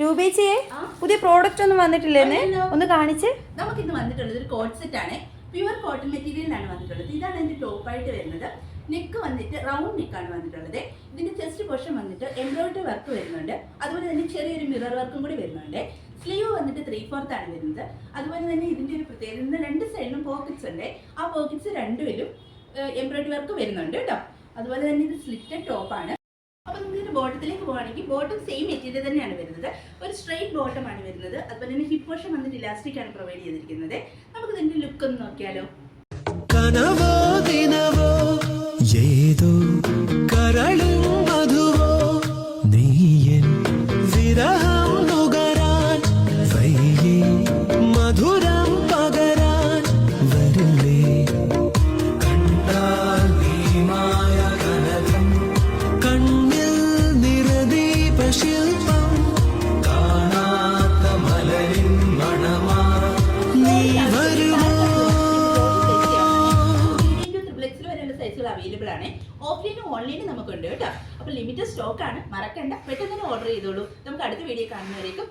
രൂപേച്ചിയെ പുതിയ പ്രോഡക്റ്റ് ഒന്നും വന്നിട്ടില്ലെന്ന് ഒന്ന് കാണിച്ച്. നമുക്ക് ഇന്ന് വന്നിട്ടുള്ളത് ഒരു കോട്ട് സെറ്റ് ആണ്. പ്യുവർ കോട്ടൺ മെറ്റീരിയലാണ് വന്നിട്ടുള്ളത്. ഇതാണ് ഇതിന്റെ ടോപ്പായിട്ട് വരുന്നത്. നെക്ക് വന്നിട്ട് റൗണ്ട് നെക്കാണ് വന്നിട്ടുള്ളത്. ഇതിന്റെ ചെസ്റ്റ് പോർഷൻ വന്നിട്ട് എംബ്രോയിഡറി വർക്ക് വരുന്നുണ്ട്. അതുപോലെ തന്നെ ചെറിയൊരു മിറർ വർക്കും കൂടി വരുന്നുണ്ട്. സ്ലീവ് വന്നിട്ട് 3/4 ആണ് വരുന്നത്. അതുപോലെ തന്നെ ഇതിന്റെ ഒരു പ്രത്യേകത, രണ്ട് സൈഡിലും പോക്കറ്റ്സ് ഉണ്ട്. ആ പോക്കറ്റ്സ് രണ്ടുപേരും എംബ്രോയിഡറി വർക്ക് വരുന്നുണ്ട് കേട്ടോ. അതുപോലെ തന്നെ ഇത് സ്ലിറ്റഡ് ടോപ്പാണ്. അപ്പോൾ നമുക്ക് ഇതിന്റെ ബോട്ടത്തിലേക്ക് പോകുകയാണെങ്കിൽ ബോട്ടം സെയിം മെറ്റീരിയൽ തന്നെയാണ് വരുന്നത്. ഒരു സ്ട്രെയിറ്റ് ബോട്ടം ആണ് വരുന്നത്. അതുപോലെ തന്നെ ഹിപ്പ് പോർഷൻ വന്നിട്ട് ഇലാസ്റ്റിക് ആണ് പ്രൊവൈഡ് ചെയ്തിരിക്കുന്നത്. നമുക്ക് ഇതിന്റെ ലുക്ക് ഒന്ന് നോക്കിയാലോ. ഏതോ കരളിൻ മധുവോ നീയൻ വിരഹം നുകരാൻ വയ്യേ മധുരം പകരാൻ വരില്ലേ കണ്ടാൽ നീ മായ കനകം കണ്ണിൽ നിറദീപ ശില്പം കാണാത്ത മലരിൻ മണമാ നീ വരുമോ. അവൈലബിൾ ആണ്. ഓഫ്ലൈനും ഓൺലൈനും നമുക്കുണ്ട് കേട്ടോ. അപ്പോൾ ലിമിറ്റഡ് സ്റ്റോക്ക് ആണ്, മറക്കണ്ട, പെട്ടെന്ന് ഓർഡർ ചെയ്തോളൂ. നമുക്ക് അടുത്ത വീഡിയോ കാണുന്നവരേക്കും